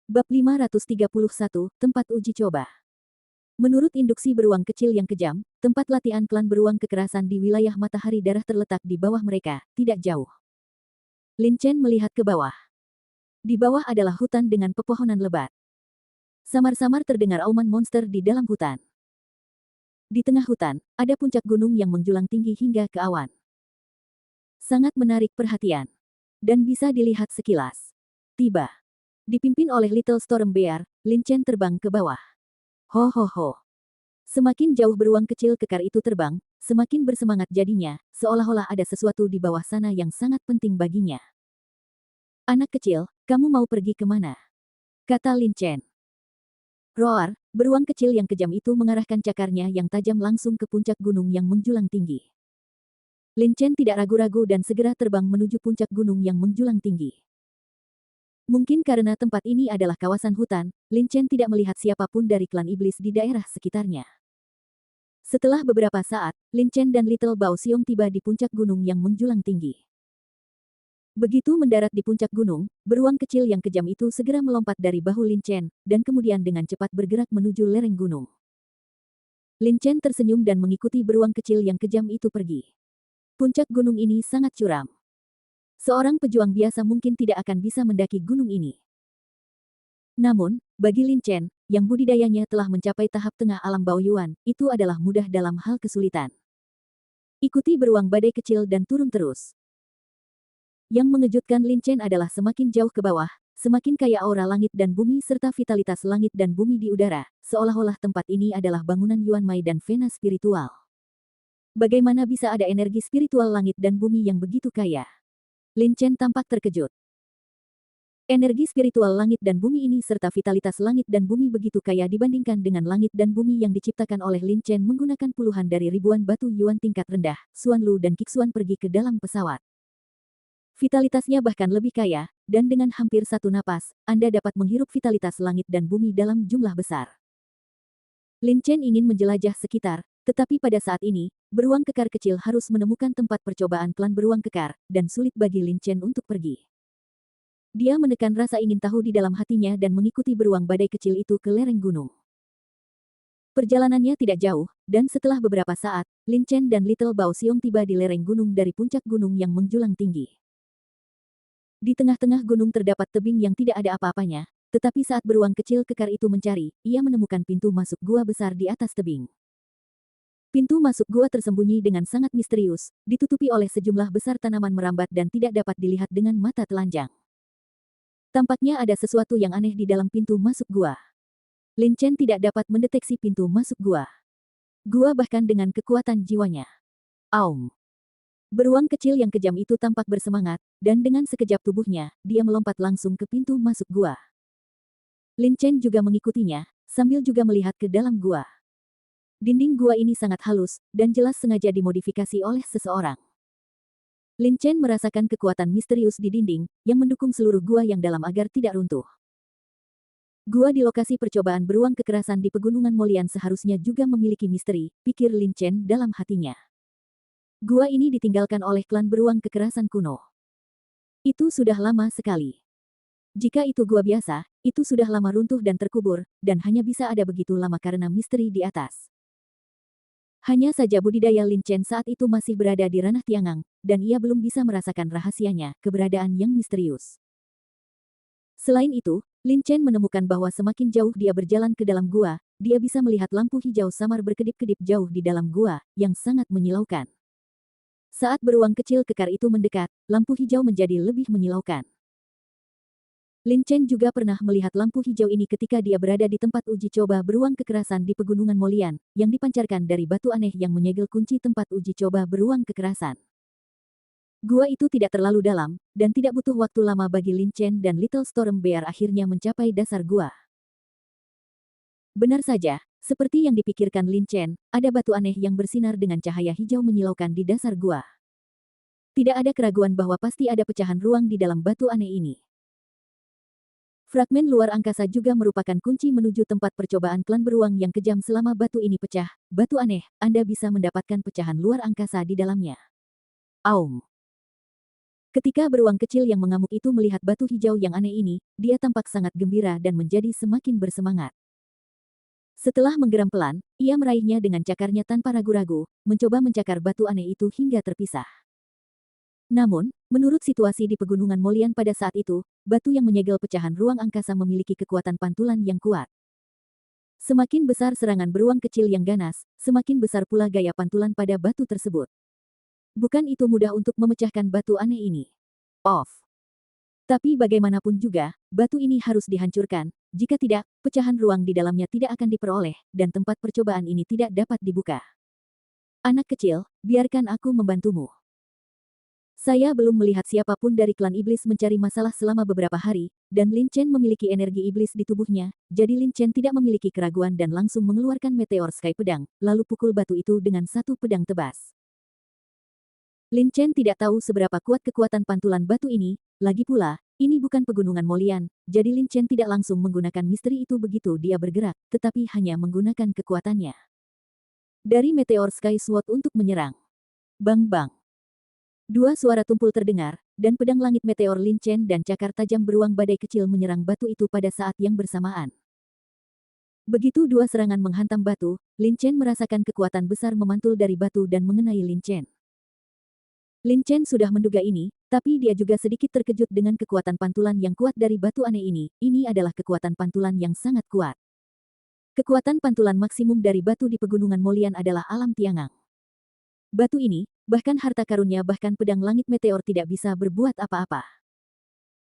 Bab 531, Tempat Uji Coba. Menurut induksi beruang kecil yang kejam, tempat latihan klan beruang kekerasan di wilayah matahari darah terletak di bawah mereka, tidak jauh. Lin Chen melihat ke bawah. Di bawah adalah hutan dengan pepohonan lebat. Samar-samar terdengar auman monster di dalam hutan. Di tengah hutan, ada puncak gunung yang menjulang tinggi hingga ke awan. Sangat menarik perhatian. Dan bisa dilihat sekilas. Tiba. Dipimpin oleh Little Storm Bear, Lin Chen terbang ke bawah. Ho ho ho. Semakin jauh beruang kecil kekar itu terbang, semakin bersemangat jadinya, seolah-olah ada sesuatu di bawah sana yang sangat penting baginya. Anak kecil, kamu mau pergi kemana? Kata Lin Chen. Roar, beruang kecil yang kejam itu mengarahkan cakarnya yang tajam langsung ke puncak gunung yang menjulang tinggi. Lin Chen tidak ragu-ragu dan segera terbang menuju puncak gunung yang menjulang tinggi. Mungkin karena tempat ini adalah kawasan hutan, Lin Chen tidak melihat siapapun dari klan iblis di daerah sekitarnya. Setelah beberapa saat, Lin Chen dan Little Bao Xiong tiba di puncak gunung yang menjulang tinggi. Begitu mendarat di puncak gunung, beruang kecil yang kejam itu segera melompat dari bahu Lin Chen, dan kemudian dengan cepat bergerak menuju lereng gunung. Lin Chen tersenyum dan mengikuti beruang kecil yang kejam itu pergi. Puncak gunung ini sangat curam. Seorang pejuang biasa mungkin tidak akan bisa mendaki gunung ini. Namun, bagi Lin Chen, yang budidayanya telah mencapai tahap tengah alam Baoyuan, itu adalah mudah dalam hal kesulitan. Ikuti beruang badai kecil dan turun terus. Yang mengejutkan Lin Chen adalah semakin jauh ke bawah, semakin kaya aura langit dan bumi serta vitalitas langit dan bumi di udara, seolah-olah tempat ini adalah bangunan Yuan Mai dan Vena spiritual. Bagaimana bisa ada energi spiritual langit dan bumi yang begitu kaya? Lin Chen tampak terkejut. Energi spiritual langit dan bumi ini serta vitalitas langit dan bumi begitu kaya dibandingkan dengan langit dan bumi yang diciptakan oleh Lin Chen menggunakan puluhan dari ribuan batu Yuan tingkat rendah, Xuan Lu dan Kixuan pergi ke dalam pesawat. Vitalitasnya bahkan lebih kaya, dan dengan hampir satu napas, Anda dapat menghirup vitalitas langit dan bumi dalam jumlah besar. Lin Chen ingin menjelajah sekitar, tetapi pada saat ini, beruang kekar kecil harus menemukan tempat percobaan klan beruang kekar, dan sulit bagi Lin Chen untuk pergi. Dia menekan rasa ingin tahu di dalam hatinya dan mengikuti beruang badai kecil itu ke lereng gunung. Perjalanannya tidak jauh, dan setelah beberapa saat, Lin Chen dan Little Bao Xiong tiba di lereng gunung dari puncak gunung yang menjulang tinggi. Di tengah-tengah gunung terdapat tebing yang tidak ada apa-apanya, tetapi saat beruang kecil kekar itu mencari, ia menemukan pintu masuk gua besar di atas tebing. Pintu masuk gua tersembunyi dengan sangat misterius, ditutupi oleh sejumlah besar tanaman merambat dan tidak dapat dilihat dengan mata telanjang. Tampaknya ada sesuatu yang aneh di dalam pintu masuk gua. Lin Chen tidak dapat mendeteksi pintu masuk gua. Gua bahkan dengan kekuatan jiwanya. Aum. Beruang kecil yang kejam itu tampak bersemangat, dan dengan sekejap tubuhnya, dia melompat langsung ke pintu masuk gua. Lin Chen juga mengikutinya, sambil juga melihat ke dalam gua. Dinding gua ini sangat halus, dan jelas sengaja dimodifikasi oleh seseorang. Lin Chen merasakan kekuatan misterius di dinding, yang mendukung seluruh gua yang dalam agar tidak runtuh. Gua di lokasi percobaan beruang kekerasan di Pegunungan Molian seharusnya juga memiliki misteri, pikir Lin Chen dalam hatinya. Gua ini ditinggalkan oleh klan beruang kekerasan kuno. Itu sudah lama sekali. Jika itu gua biasa, itu sudah lama runtuh dan terkubur, dan hanya bisa ada begitu lama karena misteri di atas. Hanya saja budidaya Lin Chen saat itu masih berada di ranah Tiangang, dan ia belum bisa merasakan rahasianya, keberadaan yang misterius. Selain itu, Lin Chen menemukan bahwa semakin jauh dia berjalan ke dalam gua, dia bisa melihat lampu hijau samar berkedip-kedip jauh di dalam gua, yang sangat menyilaukan. Saat beruang kecil kekar itu mendekat, lampu hijau menjadi lebih menyilaukan. Lin Chen juga pernah melihat lampu hijau ini ketika dia berada di tempat uji coba beruang kekerasan di Pegunungan Molian, yang dipancarkan dari batu aneh yang menyegel kunci tempat uji coba beruang kekerasan. Gua itu tidak terlalu dalam, dan tidak butuh waktu lama bagi Lin Chen dan Little Storm Bear akhirnya mencapai dasar gua. Benar saja, seperti yang dipikirkan Lin Chen, ada batu aneh yang bersinar dengan cahaya hijau menyilaukan di dasar gua. Tidak ada keraguan bahwa pasti ada pecahan ruang di dalam batu aneh ini. Fragmen luar angkasa juga merupakan kunci menuju tempat percobaan klan beruang yang kejam selama batu ini pecah. Batu aneh, Anda bisa mendapatkan pecahan luar angkasa di dalamnya. Aum. Ketika beruang kecil yang mengamuk itu melihat batu hijau yang aneh ini, dia tampak sangat gembira dan menjadi semakin bersemangat. Setelah menggeram pelan, ia meraihnya dengan cakarnya tanpa ragu-ragu, mencoba mencakar batu aneh itu hingga terpisah. Namun, menurut situasi di pegunungan Molian pada saat itu, batu yang menyegel pecahan ruang angkasa memiliki kekuatan pantulan yang kuat. Semakin besar serangan beruang kecil yang ganas, semakin besar pula gaya pantulan pada batu tersebut. Bukan itu mudah untuk memecahkan batu aneh ini. Off. Tapi bagaimanapun juga, batu ini harus dihancurkan. Jika tidak, pecahan ruang di dalamnya tidak akan diperoleh, dan tempat percobaan ini tidak dapat dibuka. Anak kecil, biarkan aku membantumu. Saya belum melihat siapapun dari klan iblis mencari masalah selama beberapa hari, dan Lin Chen memiliki energi iblis di tubuhnya, jadi Lin Chen tidak memiliki keraguan dan langsung mengeluarkan meteor sky pedang, lalu pukul batu itu dengan satu pedang tebas. Lin Chen tidak tahu seberapa kuat kekuatan pantulan batu ini, lagi pula, ini bukan pegunungan Molian, jadi Lin Chen tidak langsung menggunakan misteri itu begitu dia bergerak, tetapi hanya menggunakan kekuatannya. Dari meteor sky sword untuk menyerang. Bang-bang. Dua suara tumpul terdengar, dan pedang langit meteor Lin Chen dan cakar tajam beruang badai kecil menyerang batu itu pada saat yang bersamaan. Begitu dua serangan menghantam batu, Lin Chen merasakan kekuatan besar memantul dari batu dan mengenai Lin Chen. Lin Chen sudah menduga ini, tapi dia juga sedikit terkejut dengan kekuatan pantulan yang kuat dari batu aneh ini. Ini adalah kekuatan pantulan yang sangat kuat. Kekuatan pantulan maksimum dari batu di pegunungan Molian adalah alam tiangang. Batu ini, bahkan harta karunnya bahkan pedang langit meteor tidak bisa berbuat apa-apa.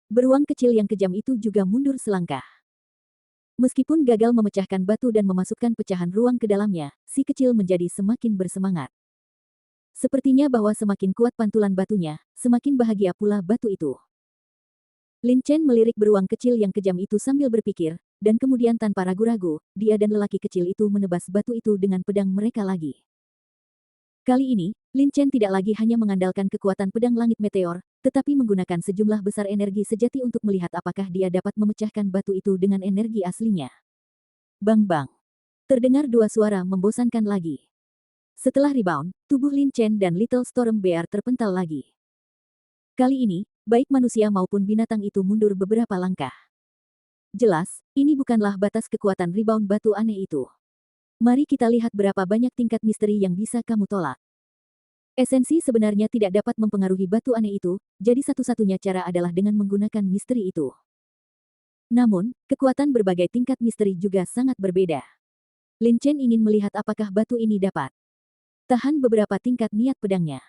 Beruang kecil yang kejam itu juga mundur selangkah. Meskipun gagal memecahkan batu dan memasukkan pecahan ruang ke dalamnya, si kecil menjadi semakin bersemangat. Sepertinya bahwa semakin kuat pantulan batunya, semakin bahagia pula batu itu. Lin Chen melirik beruang kecil yang kejam itu sambil berpikir, dan kemudian tanpa ragu-ragu, dia dan lelaki kecil itu menebas batu itu dengan pedang mereka lagi. Kali ini, Lin Chen tidak lagi hanya mengandalkan kekuatan pedang langit meteor, tetapi menggunakan sejumlah besar energi sejati untuk melihat apakah dia dapat memecahkan batu itu dengan energi aslinya. Bang-bang. Terdengar dua suara membosankan lagi. Setelah rebound, tubuh Lin Chen dan Little Storm Bear terpental lagi. Kali ini, baik manusia maupun binatang itu mundur beberapa langkah. Jelas, ini bukanlah batas kekuatan rebound batu aneh itu. Mari kita lihat berapa banyak tingkat misteri yang bisa kamu tolak. Esensi sebenarnya tidak dapat mempengaruhi batu aneh itu, jadi satu-satunya cara adalah dengan menggunakan misteri itu. Namun, kekuatan berbagai tingkat misteri juga sangat berbeda. Lin Chen ingin melihat apakah batu ini dapat tahan beberapa tingkat niat pedangnya.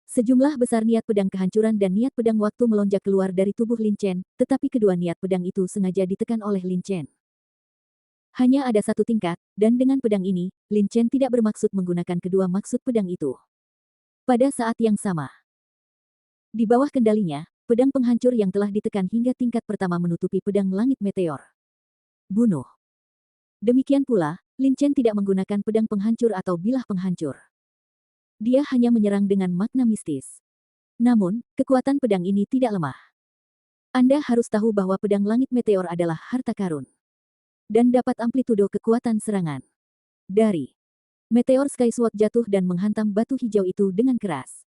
Sejumlah besar niat pedang kehancuran dan niat pedang waktu melonjak keluar dari tubuh Lin Chen, tetapi kedua niat pedang itu sengaja ditekan oleh Lin Chen. Hanya ada satu tingkat, dan dengan pedang ini, Lin Chen tidak bermaksud menggunakan kedua maksud pedang itu. Pada saat yang sama, di bawah kendalinya, pedang penghancur yang telah ditekan hingga tingkat pertama menutupi pedang langit meteor. Bunuh. Demikian pula, Lin Chen tidak menggunakan pedang penghancur atau bilah penghancur. Dia hanya menyerang dengan makna mistis. Namun, kekuatan pedang ini tidak lemah. Anda harus tahu bahwa pedang langit meteor adalah harta karun. Dan dapat amplitudo kekuatan serangan. Dari meteor Sky Sword jatuh dan menghantam batu hijau itu dengan keras.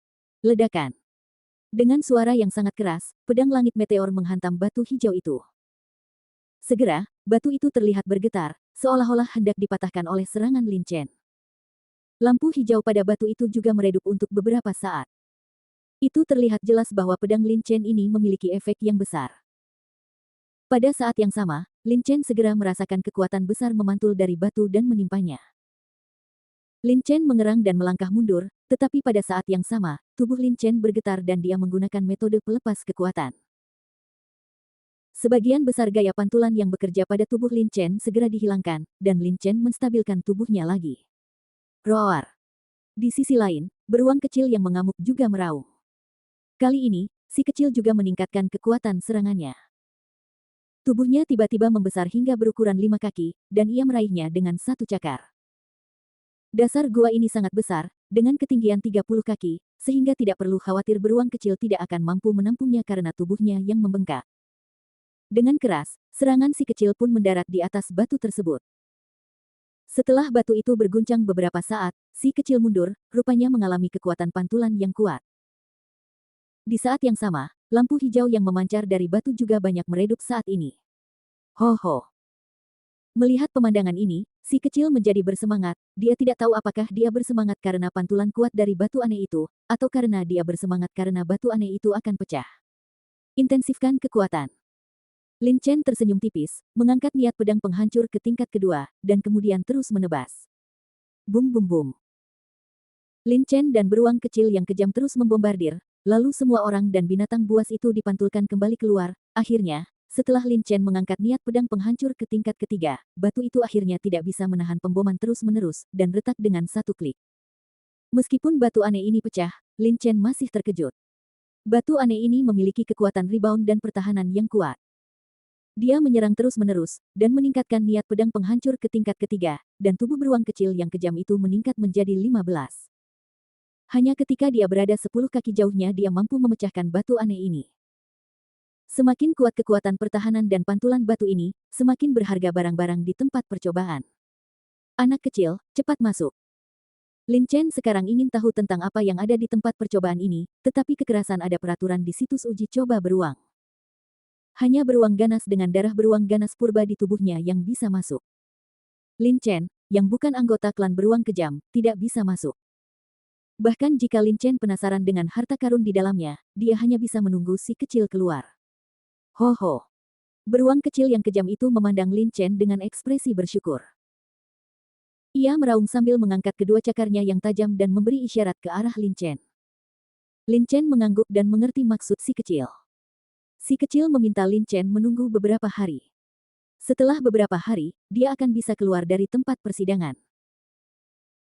Ledakan. Dengan suara yang sangat keras, pedang langit meteor menghantam batu hijau itu. Segera, batu itu terlihat bergetar, seolah-olah hendak dipatahkan oleh serangan Lin Chen. Lampu hijau pada batu itu juga meredup untuk beberapa saat. Itu terlihat jelas bahwa pedang Lin Chen ini memiliki efek yang besar. Pada saat yang sama, Lin Chen segera merasakan kekuatan besar memantul dari batu dan menimpanya. Lin Chen mengerang dan melangkah mundur, tetapi pada saat yang sama, tubuh Lin Chen bergetar dan dia menggunakan metode pelepas kekuatan. Sebagian besar gaya pantulan yang bekerja pada tubuh Lin Chen segera dihilangkan, dan Lin Chen menstabilkan tubuhnya lagi. Roar. Di sisi lain, beruang kecil yang mengamuk juga meraung. Kali ini, si kecil juga meningkatkan kekuatan serangannya. Tubuhnya tiba-tiba membesar hingga berukuran 5 kaki, dan ia meraihnya dengan satu cakar. Dasar gua ini sangat besar, dengan ketinggian 30 kaki, sehingga tidak perlu khawatir beruang kecil tidak akan mampu menampungnya karena tubuhnya yang membengkak. Dengan keras, serangan si kecil pun mendarat di atas batu tersebut. Setelah batu itu berguncang beberapa saat, si kecil mundur, rupanya mengalami kekuatan pantulan yang kuat. Di saat yang sama, lampu hijau yang memancar dari batu juga banyak meredup saat ini. Ho ho. Melihat pemandangan ini, si kecil menjadi bersemangat. Dia tidak tahu apakah dia bersemangat karena pantulan kuat dari batu aneh itu, atau karena dia bersemangat karena batu aneh itu akan pecah. Intensifkan kekuatan. Lin Chen tersenyum tipis, mengangkat niat pedang penghancur ke tingkat kedua, dan kemudian terus menebas. Bum bum bum. Lin Chen dan beruang kecil yang kejam terus membombardir, lalu semua orang dan binatang buas itu dipantulkan kembali keluar. Akhirnya, setelah Lin Chen mengangkat niat pedang penghancur ke tingkat ketiga, batu itu akhirnya tidak bisa menahan pemboman terus-menerus, dan retak dengan satu klik. Meskipun batu aneh ini pecah, Lin Chen masih terkejut. Batu aneh ini memiliki kekuatan rebound dan pertahanan yang kuat. Dia menyerang terus-menerus, dan meningkatkan niat pedang penghancur ke tingkat ketiga, dan tubuh beruang kecil yang kejam itu meningkat menjadi 15. Hanya ketika dia berada 10 kaki jauhnya dia mampu memecahkan batu aneh ini. Semakin kuat kekuatan pertahanan dan pantulan batu ini, semakin berharga barang-barang di tempat percobaan. Anak kecil, cepat masuk. Lin Chen sekarang ingin tahu tentang apa yang ada di tempat percobaan ini, tetapi kekerasan ada peraturan di situs uji coba beruang. Hanya beruang ganas dengan darah beruang ganas purba di tubuhnya yang bisa masuk. Lin Chen, yang bukan anggota klan beruang kejam, tidak bisa masuk. Bahkan jika Lin Chen penasaran dengan harta karun di dalamnya, dia hanya bisa menunggu si kecil keluar. Ho ho. Beruang kecil yang kejam itu memandang Lin Chen dengan ekspresi bersyukur. Ia meraung sambil mengangkat kedua cakarnya yang tajam dan memberi isyarat ke arah Lin Chen. Lin Chen mengangguk dan mengerti maksud si kecil. Si kecil meminta Lin Chen menunggu beberapa hari. Setelah beberapa hari, dia akan bisa keluar dari tempat persidangan.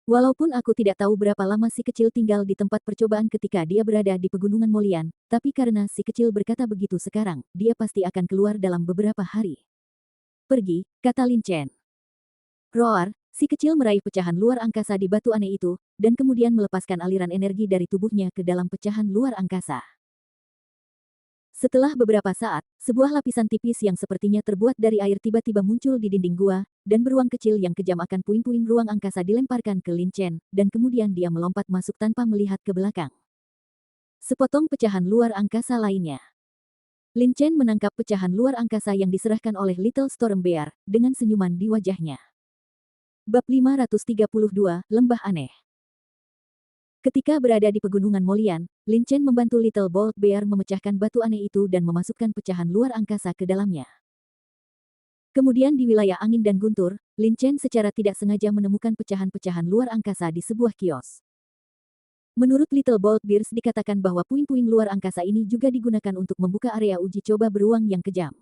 Walaupun aku tidak tahu berapa lama si kecil tinggal di tempat percobaan ketika dia berada di Pegunungan Molian, tapi karena si kecil berkata begitu sekarang, dia pasti akan keluar dalam beberapa hari. Pergi, kata Lin Chen. Roar, si kecil meraih pecahan luar angkasa di batu aneh itu, dan kemudian melepaskan aliran energi dari tubuhnya ke dalam pecahan luar angkasa. Setelah beberapa saat, sebuah lapisan tipis yang sepertinya terbuat dari air tiba-tiba muncul di dinding gua, dan beruang kecil yang kejam akan puing-puing ruang angkasa dilemparkan ke Lin Chen, dan kemudian dia melompat masuk tanpa melihat ke belakang. Sepotong pecahan luar angkasa lainnya. Lin Chen menangkap pecahan luar angkasa yang diserahkan oleh Little Storm Bear, dengan senyuman di wajahnya. Bab 532, Lembah Aneh. Ketika berada di Pegunungan Molian, Lin Chen membantu Little Bold Bear memecahkan batu aneh itu dan memasukkan pecahan luar angkasa ke dalamnya. Kemudian di wilayah angin dan guntur, Lin Chen secara tidak sengaja menemukan pecahan-pecahan luar angkasa di sebuah kios. Menurut Little Bold Bears dikatakan bahwa puing-puing luar angkasa ini juga digunakan untuk membuka area uji coba beruang yang kejam.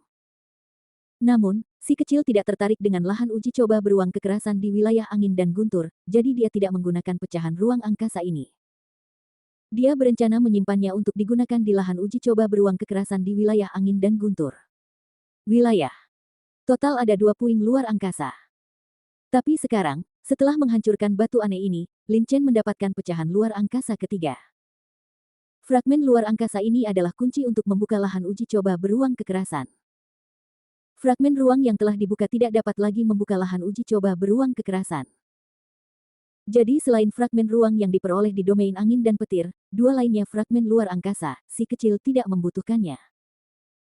Namun, si kecil tidak tertarik dengan lahan uji coba beruang kekerasan di wilayah angin dan guntur, jadi dia tidak menggunakan pecahan ruang angkasa ini. Dia berencana menyimpannya untuk digunakan di lahan uji coba beruang kekerasan di wilayah angin dan guntur. Wilayah. Total ada 2 puing luar angkasa. Tapi sekarang, setelah menghancurkan batu aneh ini, Lin Chen mendapatkan pecahan luar angkasa ketiga. Fragmen luar angkasa ini adalah kunci untuk membuka lahan uji coba beruang kekerasan. Fragmen ruang yang telah dibuka tidak dapat lagi membuka lahan uji coba beruang kekerasan. Jadi selain fragmen ruang yang diperoleh di domain angin dan petir, 2 lainnya fragmen luar angkasa, si kecil tidak membutuhkannya.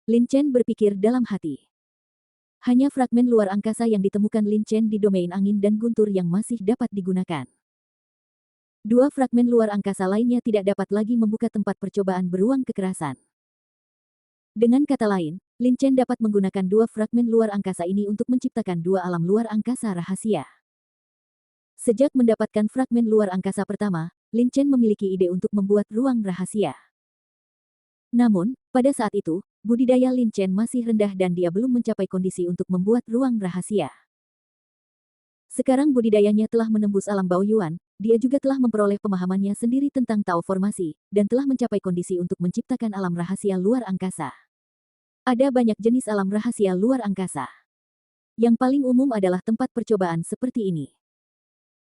Lin Chen berpikir dalam hati. Hanya fragmen luar angkasa yang ditemukan Lin Chen di domain angin dan guntur yang masih dapat digunakan. 2 fragmen luar angkasa lainnya tidak dapat lagi membuka tempat percobaan beruang kekerasan. Dengan kata lain, Lin Chen dapat menggunakan 2 fragmen luar angkasa ini untuk menciptakan 2 alam luar angkasa rahasia. Sejak mendapatkan fragmen luar angkasa pertama, Lin Chen memiliki ide untuk membuat ruang rahasia. Namun, pada saat itu, budidaya Lin Chen masih rendah dan dia belum mencapai kondisi untuk membuat ruang rahasia. Sekarang budidayanya telah menembus alam Baoyuan, dia juga telah memperoleh pemahamannya sendiri tentang Tao formasi, dan telah mencapai kondisi untuk menciptakan alam rahasia luar angkasa. Ada banyak jenis alam rahasia luar angkasa. Yang paling umum adalah tempat percobaan seperti ini.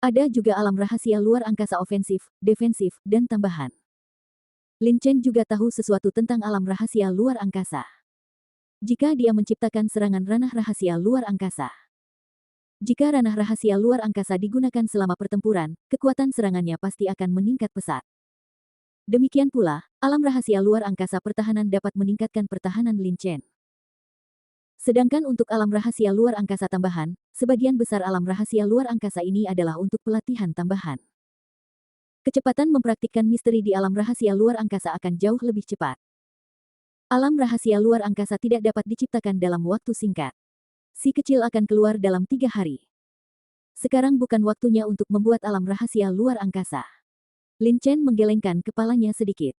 Ada juga alam rahasia luar angkasa ofensif, defensif, dan tambahan. Lin Chen juga tahu sesuatu tentang alam rahasia luar angkasa. Jika dia menciptakan serangan ranah rahasia luar angkasa. Jika ranah rahasia luar angkasa digunakan selama pertempuran, kekuatan serangannya pasti akan meningkat pesat. Demikian pula, alam rahasia luar angkasa pertahanan dapat meningkatkan pertahanan Lin Chen. Sedangkan untuk alam rahasia luar angkasa tambahan, sebagian besar alam rahasia luar angkasa ini adalah untuk pelatihan tambahan. Kecepatan mempraktikkan misteri di alam rahasia luar angkasa akan jauh lebih cepat. Alam rahasia luar angkasa tidak dapat diciptakan dalam waktu singkat. Si kecil akan keluar dalam 3 hari. Sekarang bukan waktunya untuk membuat alam rahasia luar angkasa. Lin Chen menggelengkan kepalanya sedikit.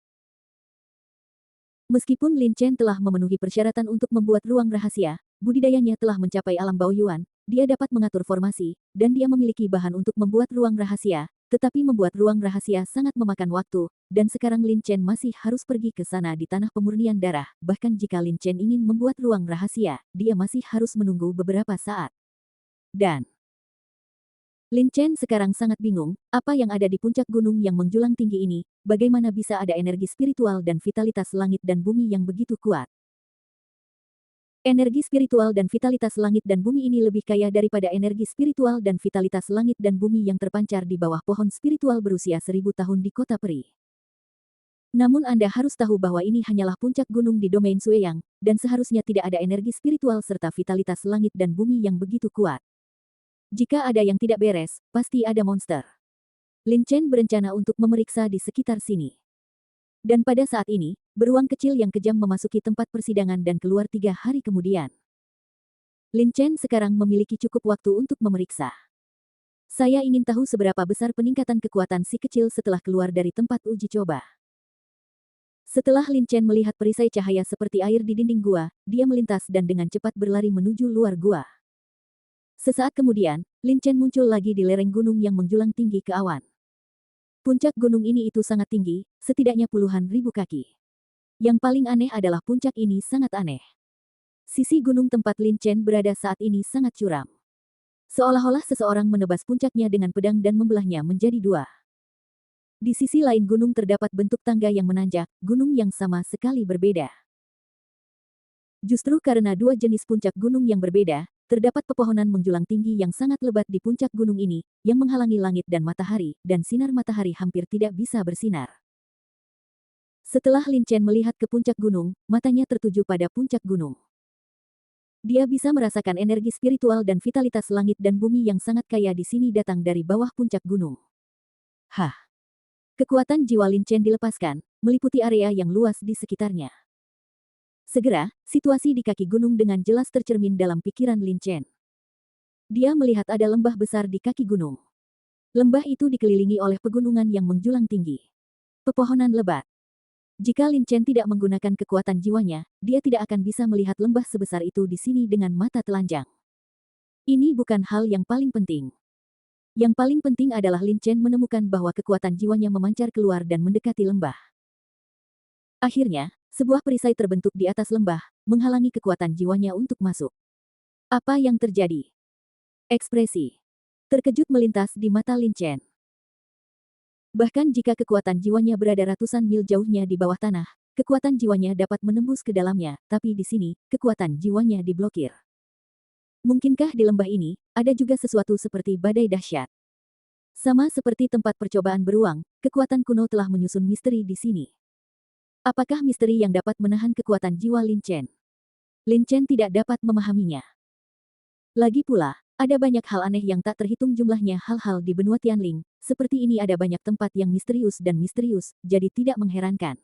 Meskipun Lin Chen telah memenuhi persyaratan untuk membuat ruang rahasia, budidayanya telah mencapai alam Baoyuan, dia dapat mengatur formasi, dan dia memiliki bahan untuk membuat ruang rahasia, tetapi membuat ruang rahasia sangat memakan waktu, dan sekarang Lin Chen masih harus pergi ke sana di tanah pemurnian darah, bahkan jika Lin Chen ingin membuat ruang rahasia, dia masih harus menunggu beberapa saat. Dan Lin Chen sekarang sangat bingung, apa yang ada di puncak gunung yang menjulang tinggi ini, bagaimana bisa ada energi spiritual dan vitalitas langit dan bumi yang begitu kuat. Energi spiritual dan vitalitas langit dan bumi ini lebih kaya daripada energi spiritual dan vitalitas langit dan bumi yang terpancar di bawah pohon spiritual berusia 1000 tahun di kota peri. Namun Anda harus tahu bahwa ini hanyalah puncak gunung di domain Sueyang, dan seharusnya tidak ada energi spiritual serta vitalitas langit dan bumi yang begitu kuat. Jika ada yang tidak beres, pasti ada monster. Lin Chen berencana untuk memeriksa di sekitar sini. Dan pada saat ini, beruang kecil yang kejam memasuki tempat persidangan dan keluar 3 hari kemudian. Lin Chen sekarang memiliki cukup waktu untuk memeriksa. Saya ingin tahu seberapa besar peningkatan kekuatan si kecil setelah keluar dari tempat uji coba. Setelah Lin Chen melihat perisai cahaya seperti air di dinding gua, dia melintas dan dengan cepat berlari menuju luar gua. Sesaat kemudian, Lin Chen muncul lagi di lereng gunung yang menjulang tinggi ke awan. Puncak gunung ini itu sangat tinggi, setidaknya puluhan ribu kaki. Yang paling aneh adalah puncak ini sangat aneh. Sisi gunung tempat Lin Chen berada saat ini sangat curam. Seolah-olah seseorang menebas puncaknya dengan pedang dan membelahnya menjadi 2. Di sisi lain gunung terdapat bentuk tangga yang menanjak, gunung yang sama sekali berbeda. Justru karena 2 jenis puncak gunung yang berbeda, terdapat pepohonan menjulang tinggi yang sangat lebat di puncak gunung ini, yang menghalangi langit dan matahari, dan sinar matahari hampir tidak bisa bersinar. Setelah Lin Chen melihat ke puncak gunung, matanya tertuju pada puncak gunung. Dia bisa merasakan energi spiritual dan vitalitas langit dan bumi yang sangat kaya di sini datang dari bawah puncak gunung. Hah! Kekuatan jiwa Lin Chen dilepaskan, meliputi area yang luas di sekitarnya. Segera, situasi di kaki gunung dengan jelas tercermin dalam pikiran Lin Chen. Dia melihat ada lembah besar di kaki gunung. Lembah itu dikelilingi oleh pegunungan yang menjulang tinggi. Pepohonan lebat. Jika Lin Chen tidak menggunakan kekuatan jiwanya, dia tidak akan bisa melihat lembah sebesar itu di sini dengan mata telanjang. Ini bukan hal yang paling penting. Yang paling penting adalah Lin Chen menemukan bahwa kekuatan jiwanya memancar keluar dan mendekati lembah. Akhirnya, sebuah perisai terbentuk di atas lembah, menghalangi kekuatan jiwanya untuk masuk. Apa yang terjadi? Ekspresi terkejut melintas di mata Lin Chen. Bahkan jika kekuatan jiwanya berada ratusan mil jauhnya di bawah tanah, kekuatan jiwanya dapat menembus ke dalamnya, tapi di sini, kekuatan jiwanya diblokir. Mungkinkah di lembah ini, ada juga sesuatu seperti badai dahsyat? Sama seperti tempat percobaan beruang, kekuatan kuno telah menyusun misteri di sini. Apakah misteri yang dapat menahan kekuatan jiwa Lin Chen? Lin Chen tidak dapat memahaminya. Lagi pula, ada banyak hal aneh yang tak terhitung jumlahnya hal-hal di benua Tianling, seperti ini ada banyak tempat yang misterius, jadi tidak mengherankan.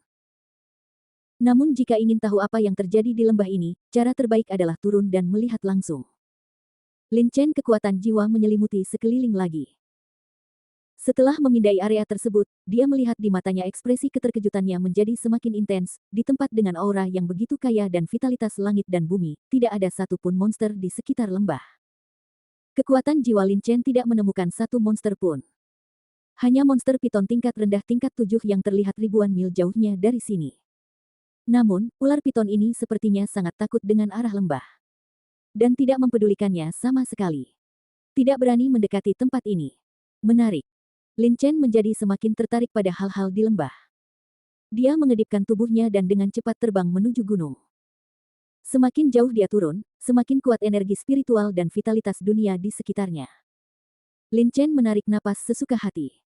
Namun jika ingin tahu apa yang terjadi di lembah ini, cara terbaik adalah turun dan melihat langsung. Lin Chen kekuatan jiwa menyelimuti sekeliling lagi. Setelah memindai area tersebut, dia melihat di matanya ekspresi keterkejutannya menjadi semakin intens, di tempat dengan aura yang begitu kaya dan vitalitas langit dan bumi, tidak ada satupun monster di sekitar lembah. Kekuatan jiwa Lin Chen tidak menemukan satu monster pun. Hanya monster piton tingkat rendah tingkat 7 yang terlihat ribuan mil jauhnya dari sini. Namun, ular piton ini sepertinya sangat takut dengan arah lembah. Dan tidak mempedulikannya sama sekali. Tidak berani mendekati tempat ini. Menarik. Lin Chen menjadi semakin tertarik pada hal-hal di lembah. Dia mengedipkan tubuhnya dan dengan cepat terbang menuju gunung. Semakin jauh dia turun, semakin kuat energi spiritual dan vitalitas dunia di sekitarnya. Lin Chen menarik napas sesuka hati.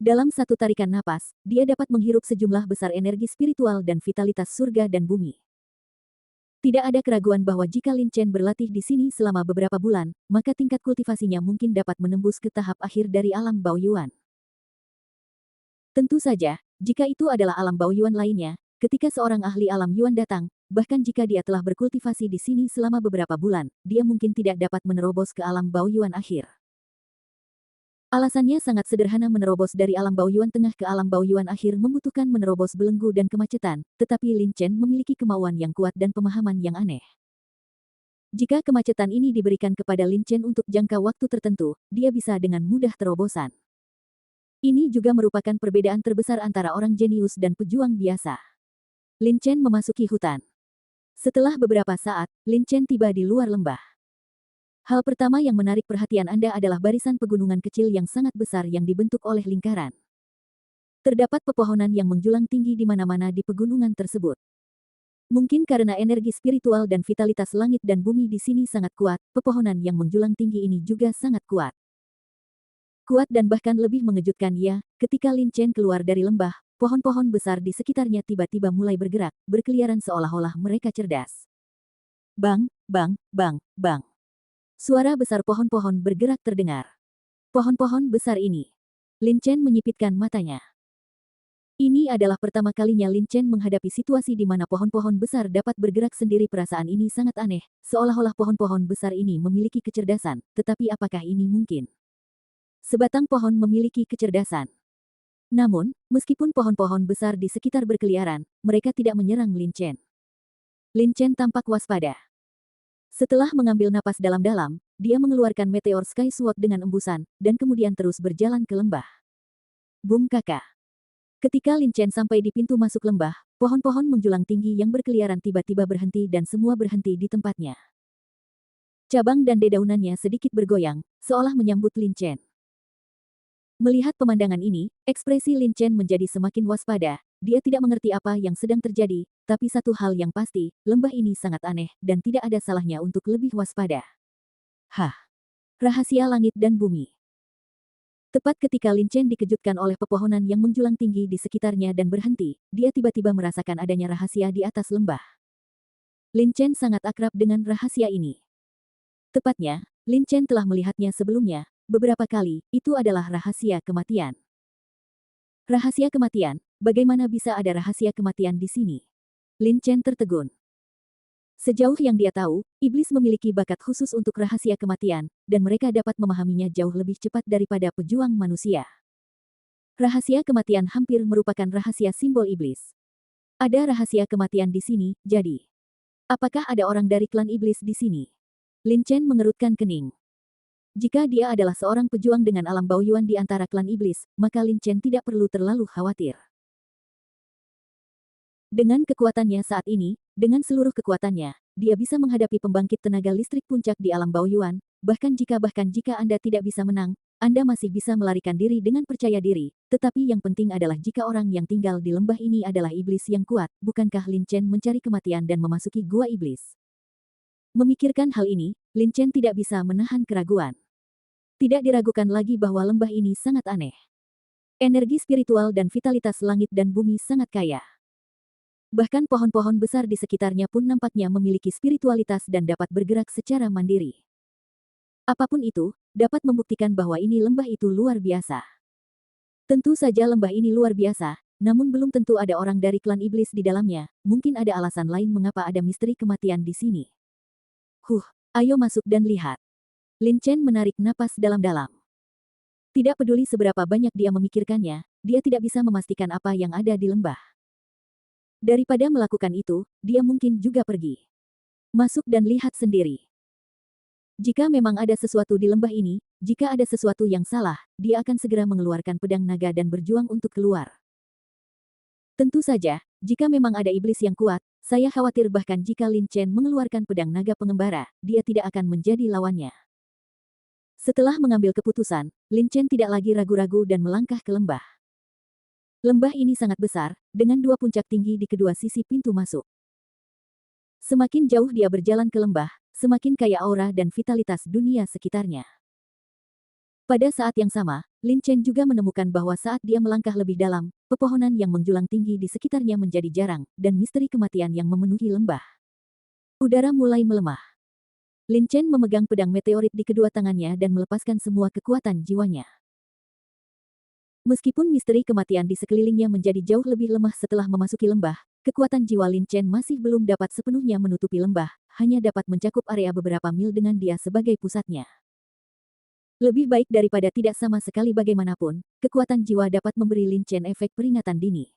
Dalam satu tarikan napas, dia dapat menghirup sejumlah besar energi spiritual dan vitalitas surga dan bumi. Tidak ada keraguan bahwa jika Lin Chen berlatih di sini selama beberapa bulan, maka tingkat kultivasinya mungkin dapat menembus ke tahap akhir dari alam Baoyuan. Tentu saja, jika itu adalah alam Baoyuan lainnya, ketika seorang ahli alam Yuan datang, bahkan jika dia telah berkultivasi di sini selama beberapa bulan, dia mungkin tidak dapat menerobos ke alam Baoyuan akhir. Alasannya sangat sederhana, menerobos dari alam Baoyuan tengah ke alam Baoyuan akhir membutuhkan menerobos belenggu dan kemacetan, tetapi Lin Chen memiliki kemauan yang kuat dan pemahaman yang aneh. Jika kemacetan ini diberikan kepada Lin Chen untuk jangka waktu tertentu, dia bisa dengan mudah terobosan. Ini juga merupakan perbedaan terbesar antara orang jenius dan pejuang biasa. Lin Chen memasuki hutan. Setelah beberapa saat, Lin Chen tiba di luar lembah. Hal pertama yang menarik perhatian Anda adalah barisan pegunungan kecil yang sangat besar yang dibentuk oleh lingkaran. Terdapat pepohonan yang menjulang tinggi di mana-mana di pegunungan tersebut. Mungkin karena energi spiritual dan vitalitas langit dan bumi di sini sangat kuat, pepohonan yang menjulang tinggi ini juga sangat kuat. Kuat dan bahkan lebih mengejutkan ya, ketika Lin Chen keluar dari lembah, pohon-pohon besar di sekitarnya tiba-tiba mulai bergerak, berkeliaran seolah-olah mereka cerdas. Bang, bang, bang, bang. Suara besar pohon-pohon bergerak terdengar. Pohon-pohon besar ini. Lin Chen menyipitkan matanya. Ini adalah pertama kalinya Lin Chen menghadapi situasi di mana pohon-pohon besar dapat bergerak sendiri. Perasaan ini sangat aneh, seolah-olah pohon-pohon besar ini memiliki kecerdasan, tetapi apakah ini mungkin? Sebatang pohon memiliki kecerdasan. Namun, meskipun pohon-pohon besar di sekitar berkeliaran, mereka tidak menyerang Lin Chen. Lin Chen tampak waspada. Setelah mengambil napas dalam-dalam, dia mengeluarkan meteor Sky Sword dengan embusan, dan kemudian terus berjalan ke lembah. Bung kakak. Ketika Lin Chen sampai di pintu masuk lembah, pohon-pohon menjulang tinggi yang berkeliaran tiba-tiba berhenti dan semua berhenti di tempatnya. Cabang dan dedaunannya sedikit bergoyang, seolah menyambut Lin Chen. Melihat pemandangan ini, ekspresi Lin Chen menjadi semakin waspada. Dia tidak mengerti apa yang sedang terjadi, tapi satu hal yang pasti, lembah ini sangat aneh, dan tidak ada salahnya untuk lebih waspada. Hah! Rahasia langit dan bumi. Tepat ketika Lin Chen dikejutkan oleh pepohonan yang menjulang tinggi di sekitarnya dan berhenti, dia tiba-tiba merasakan adanya rahasia di atas lembah. Lin Chen sangat akrab dengan rahasia ini. Tepatnya, Lin Chen telah melihatnya sebelumnya, beberapa kali. Itu adalah rahasia kematian. Rahasia kematian, bagaimana bisa ada rahasia kematian di sini? Lin Chen tertegun. Sejauh yang dia tahu, iblis memiliki bakat khusus untuk rahasia kematian, dan mereka dapat memahaminya jauh lebih cepat daripada pejuang manusia. Rahasia kematian hampir merupakan rahasia simbol iblis. Ada rahasia kematian di sini, jadi. Apakah ada orang dari klan iblis di sini? Lin Chen mengerutkan kening. Jika dia adalah seorang pejuang dengan alam Baoyuan di antara klan iblis, maka Lin Chen tidak perlu terlalu khawatir. Dengan kekuatannya saat ini, dengan seluruh kekuatannya, dia bisa menghadapi pembangkit tenaga listrik puncak di alam Baoyuan, bahkan jika Anda tidak bisa menang, Anda masih bisa melarikan diri dengan percaya diri, tetapi yang penting adalah jika orang yang tinggal di lembah ini adalah iblis yang kuat, bukankah Lin Chen mencari kematian dan memasuki gua iblis? Memikirkan hal ini, Lin Chen tidak bisa menahan keraguan. Tidak diragukan lagi bahwa lembah ini sangat aneh. Energi spiritual dan vitalitas langit dan bumi sangat kaya. Bahkan pohon-pohon besar di sekitarnya pun nampaknya memiliki spiritualitas dan dapat bergerak secara mandiri. Apapun itu, dapat membuktikan bahwa ini lembah itu luar biasa. Tentu saja lembah ini luar biasa, namun belum tentu ada orang dari klan iblis di dalamnya. Mungkin ada alasan lain mengapa ada misteri kematian di sini. Ayo masuk dan lihat. Lin Chen menarik napas dalam-dalam. Tidak peduli seberapa banyak dia memikirkannya, dia tidak bisa memastikan apa yang ada di lembah. Daripada melakukan itu, dia mungkin juga pergi. Masuk dan lihat sendiri. Jika memang ada sesuatu di lembah ini, jika ada sesuatu yang salah, dia akan segera mengeluarkan pedang naga dan berjuang untuk keluar. Tentu saja, jika memang ada iblis yang kuat, saya khawatir bahkan jika Lin Chen mengeluarkan pedang naga pengembara, dia tidak akan menjadi lawannya. Setelah mengambil keputusan, Lin Chen tidak lagi ragu-ragu dan melangkah ke lembah. Lembah ini sangat besar, dengan dua puncak tinggi di kedua sisi pintu masuk. Semakin jauh dia berjalan ke lembah, semakin kaya aura dan vitalitas dunia sekitarnya. Pada saat yang sama, Lin Chen juga menemukan bahwa saat dia melangkah lebih dalam, pepohonan yang menjulang tinggi di sekitarnya menjadi jarang, dan misteri kematian yang memenuhi lembah. Udara mulai melemah. Lin Chen memegang pedang meteorit di kedua tangannya dan melepaskan semua kekuatan jiwanya. Meskipun misteri kematian di sekelilingnya menjadi jauh lebih lemah setelah memasuki lembah, kekuatan jiwa Lin Chen masih belum dapat sepenuhnya menutupi lembah, hanya dapat mencakup area beberapa mil dengan dia sebagai pusatnya. Lebih baik daripada tidak sama sekali bagaimanapun, kekuatan jiwa dapat memberi Lin Chen efek peringatan dini.